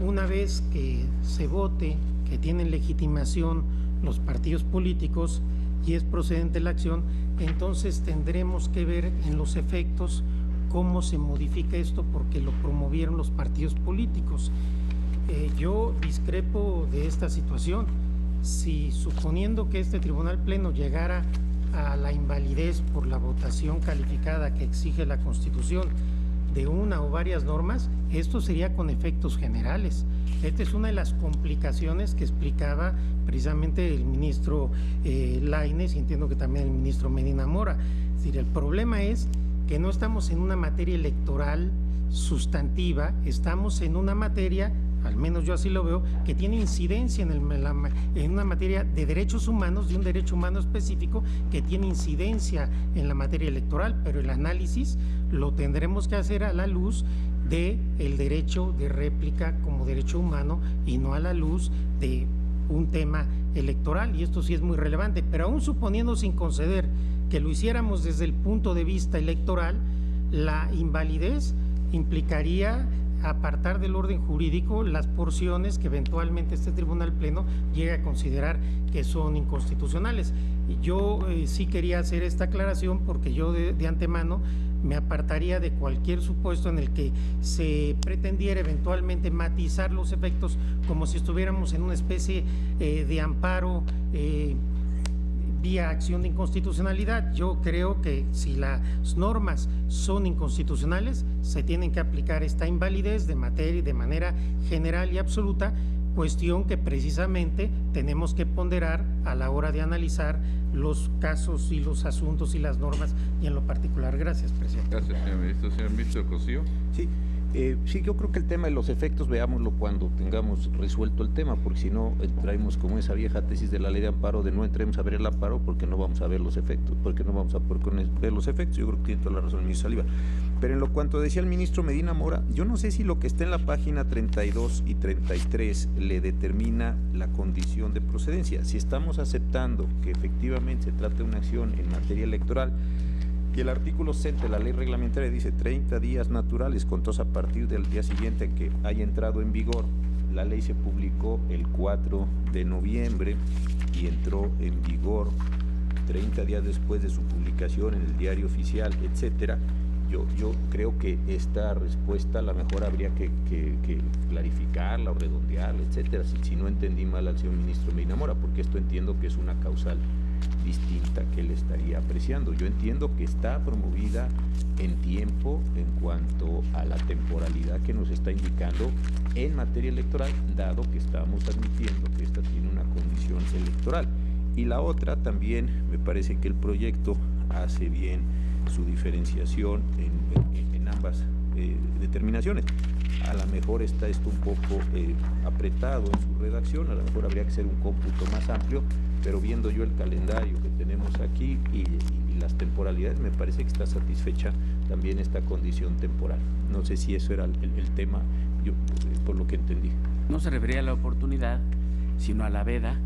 una vez que se vote, que tienen legitimación los partidos políticos y es procedente la acción, entonces tendremos que ver en los efectos cómo se modifica esto, porque lo promovieron los partidos políticos. Yo discrepo de esta situación. Si suponiendo que este Tribunal Pleno llegara a la invalidez por la votación calificada que exige la Constitución de una o varias normas, esto sería con efectos generales. Esta es una de las complicaciones que explicaba precisamente el ministro Lainez, y entiendo que también el ministro Medina Mora. Es decir, el problema es que no estamos en una materia electoral sustantiva, estamos en una materia, al menos yo así lo veo, que tiene incidencia en una materia de derechos humanos, de un derecho humano específico que tiene incidencia en la materia electoral, pero el análisis lo tendremos que hacer a la luz del derecho de réplica como derecho humano y no a la luz de un tema electoral, y esto sí es muy relevante. Pero aún suponiendo, sin conceder, que lo hiciéramos desde el punto de vista electoral, la invalidez implicaría apartar del orden jurídico las porciones que eventualmente este Tribunal Pleno llegue a considerar que son inconstitucionales. Y yo sí quería hacer esta aclaración porque yo de antemano me apartaría de cualquier supuesto en el que se pretendiera eventualmente matizar los efectos como si estuviéramos en una especie de amparo vía acción de inconstitucionalidad. Yo creo que si las normas son inconstitucionales, se tienen que aplicar esta invalidez de manera general y absoluta, cuestión que precisamente tenemos que ponderar a la hora de analizar los casos y los asuntos y las normas, y en lo particular. Gracias, presidente. Gracias, señor ministro. Señor ministro Cosío. Sí, yo creo que el tema de los efectos, veámoslo cuando tengamos resuelto el tema, porque si no traemos como esa vieja tesis de la ley de amparo, de no entremos a ver el amparo porque no vamos a ver los efectos, porque no vamos a poder ver los efectos. Yo creo que tiene toda la razón el ministro Saliba. Pero en lo cuanto decía el ministro Medina Mora, yo no sé si lo que está en la página 32 y 33 le determina la condición de procedencia. Si estamos aceptando que efectivamente se trata de una acción en materia electoral, y el artículo 7 de la ley reglamentaria dice 30 días naturales contados a partir del día siguiente que haya entrado en vigor. La ley se publicó el 4 de noviembre y entró en vigor 30 días después de su publicación en el diario oficial, etcétera. Yo creo que esta respuesta a lo mejor habría que clarificarla o redondearla, etcétera, si no entendí mal al señor ministro Medina Mora, porque esto entiendo que es una causal distinta que él estaría apreciando. Yo entiendo que está promovida en tiempo en cuanto a la temporalidad que nos está indicando en materia electoral, dado que estamos admitiendo que esta tiene una condición electoral. Y la otra también me parece que el proyecto hace bien su diferenciación en ambas determinaciones. A lo mejor está esto un poco apretado en su redacción, a lo mejor habría que hacer un cómputo más amplio, pero viendo yo el calendario que tenemos aquí y las temporalidades, me parece que está satisfecha también esta condición temporal. No sé si eso era el tema, yo por lo que entendí. No se refería a la oportunidad, sino a la veda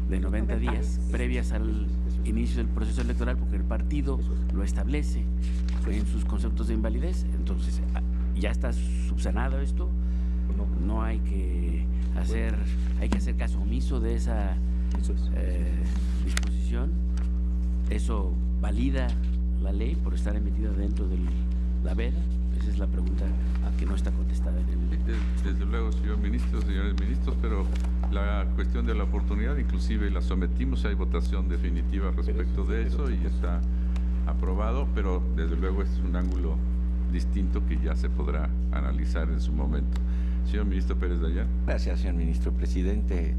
de 90 días previas al inicio del proceso electoral, porque el partido lo establece en sus conceptos de invalidez. Entonces, ya está subsanado esto, no hay que hacer, hay que hacer caso omiso de esa disposición. Eso valida la ley por estar emitida dentro de la veda. Esa es la pregunta que no está contestada en el... Desde luego, señor ministro, señores ministros, pero la cuestión de la oportunidad inclusive la sometimos, hay votación definitiva respecto de eso y está aprobado, pero desde luego es un ángulo distinto que ya se podrá analizar en su momento. Señor ministro Pérez Dayán. Gracias, señor ministro presidente.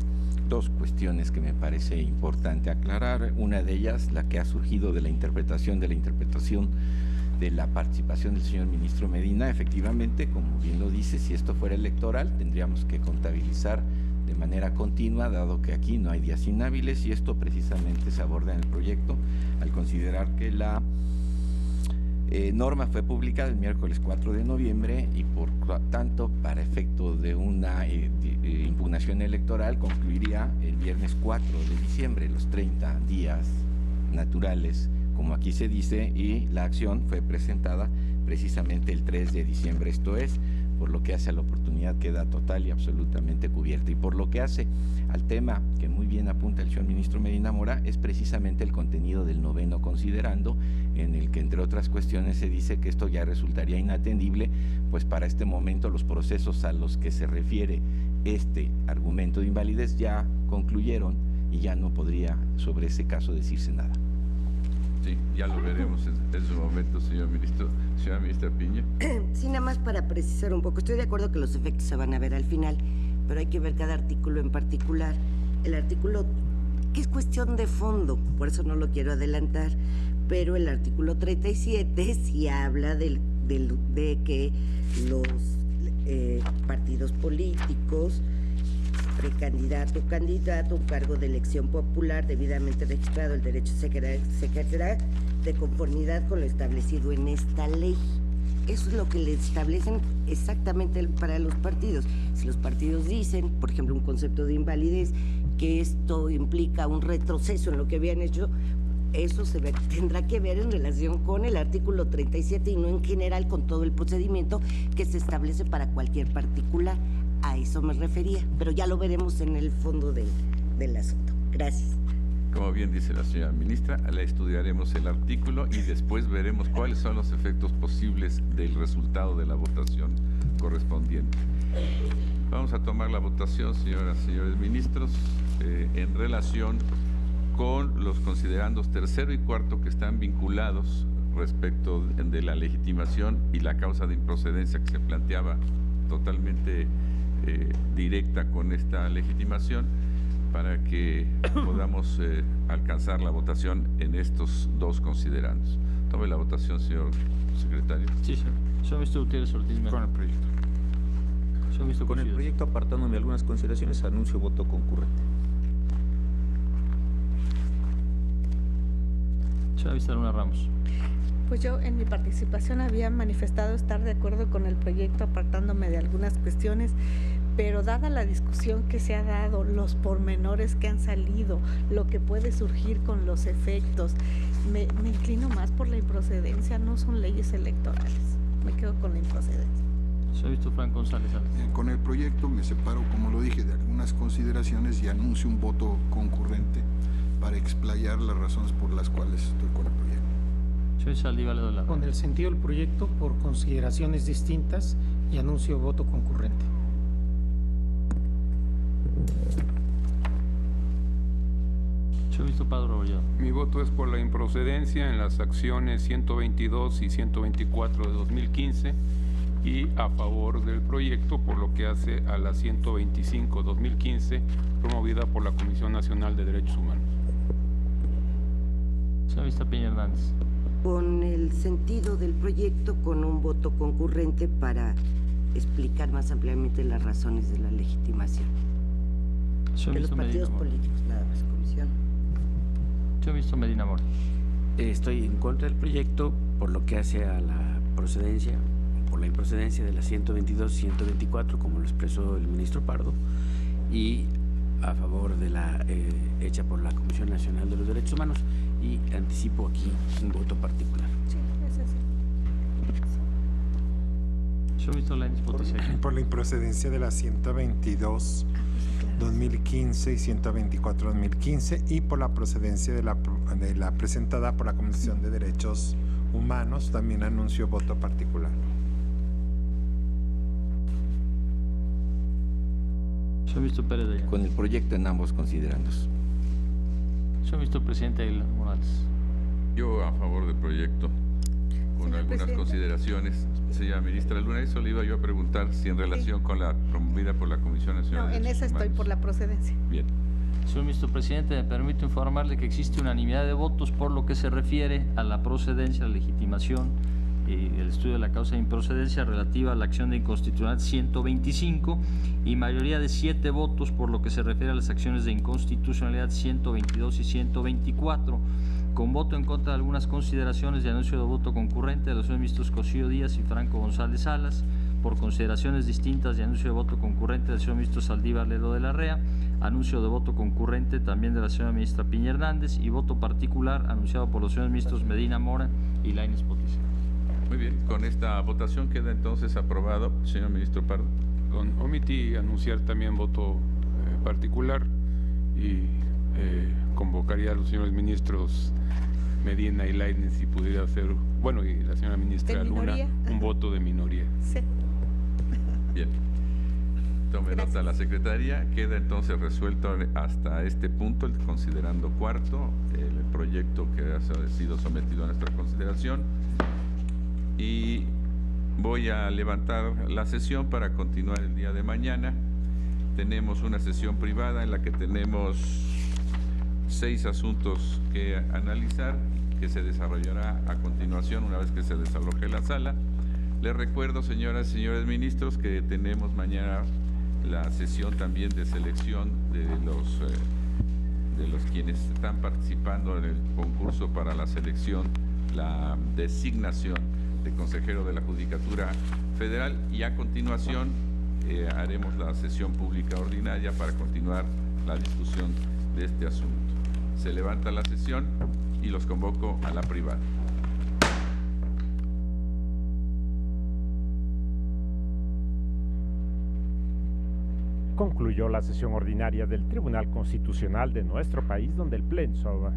Dos cuestiones que me parece importante aclarar. Una de ellas, la que ha surgido de la interpretación de la participación del señor ministro Medina. Efectivamente, como bien lo dice, si esto fuera electoral, tendríamos que contabilizar de manera continua, dado que aquí no hay días inhábiles, y esto precisamente se aborda en el proyecto al considerar que la norma fue publicada el miércoles 4 de noviembre y por tanto, para efecto de una impugnación electoral, concluiría el viernes 4 de diciembre, los 30 días naturales, como aquí se dice, y la acción fue presentada precisamente el 3 de diciembre, esto es, por lo que hace a la oportunidad queda total y absolutamente cubierta. Y por lo que hace al tema que muy bien apunta el señor ministro Medina Mora, es precisamente el contenido del 9º considerando, en el que entre otras cuestiones se dice que esto ya resultaría inatendible, pues para este momento los procesos a los que se refiere este argumento de invalidez ya concluyeron y ya no podría sobre ese caso decirse nada. Sí, ya lo veremos en su momento, señor ministro. Señora ministra Piña. Sí, nada más para precisar un poco. Estoy de acuerdo que los efectos se van a ver al final, pero hay que ver cada artículo en particular. El artículo, que es cuestión de fondo, por eso no lo quiero adelantar, pero el artículo 37 sí habla de que los partidos políticos, precandidato o candidato, un cargo de elección popular debidamente registrado, el derecho se ejercerá de conformidad con lo establecido en esta ley. Eso es lo que le establecen exactamente para los partidos. Si los partidos dicen, por ejemplo, un concepto de invalidez, que esto implica un retroceso en lo que habían hecho, eso tendrá que ver en relación con el artículo 37 y no en general con todo el procedimiento que se establece para cualquier particular. A eso me refería, pero ya lo veremos en el fondo del asunto. Gracias. Como bien dice la señora ministra, le estudiaremos el artículo y después veremos cuáles son los efectos posibles del resultado de la votación correspondiente. Vamos a tomar la votación, señoras y señores ministros, en relación con los considerandos tercero y cuarto que están vinculados respecto de la legitimación y la causa de improcedencia que se planteaba totalmente directa con esta legitimación, para que podamos alcanzar la votación en estos dos considerandos. Tome la votación, señor secretario. Sí, señor. Señor ministro Gutiérrez Ortiz. Con el proyecto. Señor ministro Con el Cosío. proyecto, apartándome algunas consideraciones, anuncio voto concurrente. Señora Vista Luna Ramos. Pues yo en mi participación había manifestado estar de acuerdo con el proyecto apartándome de algunas cuestiones, pero dada la discusión que se ha dado, los pormenores que han salido, lo que puede surgir con los efectos, me inclino más por la improcedencia, no son leyes electorales, me quedo con la improcedencia. Señor ministro Frank González Álvarez. Con el proyecto me separo, como lo dije, de algunas consideraciones y anuncio un voto concurrente para explayar las razones por las cuales estoy con el proyecto. Señor Saldívar, le doy la Con palabra. el sentido del proyecto por consideraciones distintas y anuncio voto concurrente. Señor ministro Padre Rebolledo. Mi voto es por la improcedencia en las acciones 122 y 124 de 2015 y a favor del proyecto por lo que hace a la 125-2015 promovida por la Comisión Nacional de Derechos Humanos. Señor ministro Piña Hernández. Con el sentido del proyecto, con un voto concurrente para explicar más ampliamente las razones de la legitimación. Señor De los ministro Medina partidos Mora. políticos, nada más, comisión. Señor ministro Medina Mora. Estoy en contra del proyecto por lo que hace a la procedencia, por la improcedencia de las 122 y 124, como lo expresó el ministro Pardo, y a favor de la hecha por la Comisión Nacional de los Derechos Humanos, y anticipo aquí un voto particular. Sí, es así. Señor ministro Lainez Potisek. Por la improcedencia de las 122 2015 y 124 2015 y por la procedencia de la presentada por la Comisión de Derechos Humanos, también anuncio voto particular. Señor ministro Pérez de Llano. Con el proyecto en ambos considerandos. Señor ministro Presidente Aguilar Morales. Yo a favor del proyecto, con Señor algunas presidente. consideraciones. Señora ministra Luna, eso le iba yo a preguntar si en relación con la promovida por la Comisión Nacional No, de en Derechos esa estoy Humanos. por la procedencia. Bien. Ministro Presidente, me permito informarle que existe unanimidad de votos por lo que se refiere a la procedencia, la legitimación y el estudio de la causa de improcedencia relativa a la acción de inconstitucionalidad 125 y mayoría de 7 votos por lo que se refiere a las acciones de inconstitucionalidad 122 y 124. Con voto en contra de algunas consideraciones de anuncio de voto concurrente de los señores ministros Cosío Díaz y Franco González Salas, por consideraciones distintas de anuncio de voto concurrente del señor ministro Saldívar Lerdo de la Rea, anuncio de voto concurrente también de la señora ministra Piña Hernández y voto particular anunciado por los señores ministros Medina Mora y Lainez Potisek. Muy bien, con esta votación queda entonces aprobado, señor ministro Pardo. Omití anunciar también voto particular y convocaría a los señores ministros Medina y Lainez si pudiera hacer, bueno, y la señora ministra Luna, un voto de minoría. Sí. Bien. Tome nota la secretaria. Queda entonces resuelto hasta este punto, considerando cuarto, el proyecto que ha sido sometido a nuestra consideración. Y voy a levantar la sesión para continuar el día de mañana. Tenemos una sesión privada en la que tenemos 6 asuntos que analizar, que se desarrollará a continuación una vez que se desaloje la sala. Les recuerdo, señoras y señores ministros, que tenemos mañana la sesión también de selección de los quienes están participando en el concurso para la selección, la designación de consejero de la Judicatura Federal, y a continuación haremos la sesión pública ordinaria para continuar la discusión de este asunto. Se levanta la sesión y los convoco a la privada. Concluyó la sesión ordinaria del Tribunal Constitucional de nuestro país, donde el Pleno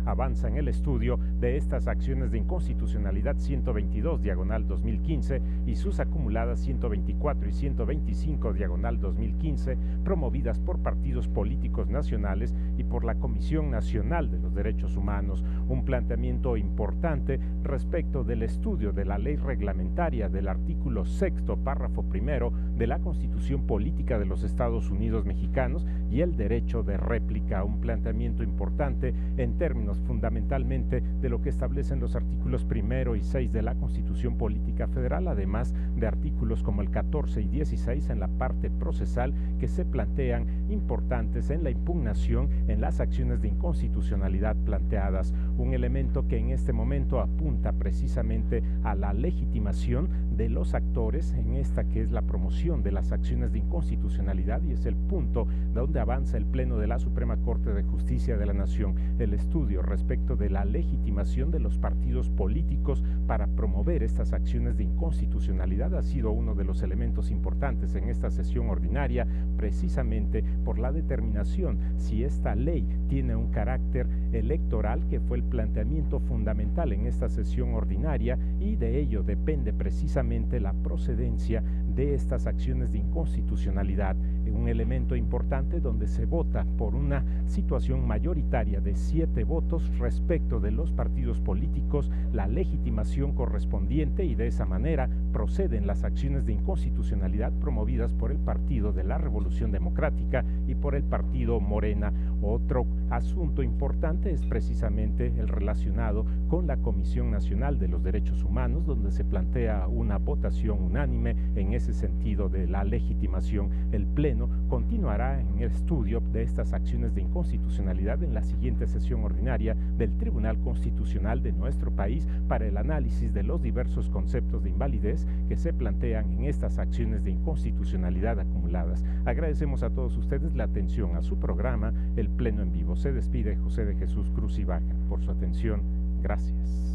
avanza en el estudio de estas acciones de inconstitucionalidad 122/2015 y sus acumuladas 124 y 125/2015, promovidas por partidos políticos nacionales y por la Comisión Nacional de los Derechos Humanos. Un planteamiento importante respecto del estudio de la ley reglamentaria del artículo 6º, párrafo primero de la Constitución Política de los Estados Unidos Mexicanos y el derecho de réplica, un planteamiento importante en términos fundamentalmente de lo que establecen los artículos 1 y 6 de la Constitución Política Federal, además de artículos como el 14 y 16 en la parte procesal que se plantean importantes en la impugnación en las acciones de inconstitucionalidad planteadas, un elemento que en este momento apunta precisamente a la legitimación de los actores en esta que es la promoción de las acciones de inconstitucionalidad, y es el punto donde avanza el Pleno de la Suprema Corte de Justicia de la Nación, el estudio respecto de la legitimación de los partidos políticos para promover estas acciones de inconstitucionalidad ha sido uno de los elementos importantes en esta sesión ordinaria, precisamente por la determinación si esta ley tiene un carácter electoral, que fue el planteamiento fundamental en esta sesión ordinaria, y de ello depende precisamente la procedencia de estas acciones de inconstitucionalidad, un elemento importante donde se vota por una situación mayoritaria de 7 votos respecto de los partidos políticos, la legitimación correspondiente, y de esa manera proceden las acciones de inconstitucionalidad promovidas por el Partido de la Revolución Democrática y por el Partido Morena. Otro asunto importante es precisamente el relacionado con la Comisión Nacional de los Derechos Humanos, donde se plantea una votación unánime en ese sentido de la legitimación. El Pleno continuará en el estudio de estas acciones de inconstitucionalidad en la siguiente sesión ordinaria del Tribunal Constitucional de nuestro país para el análisis de los diversos conceptos de invalidez que se plantean en estas acciones de inconstitucionalidad acumuladas. Agradecemos a todos ustedes la atención a su programa, El Pleno en Vivo. Se despide José de Jesús Cruz y Baja. Por su atención, gracias.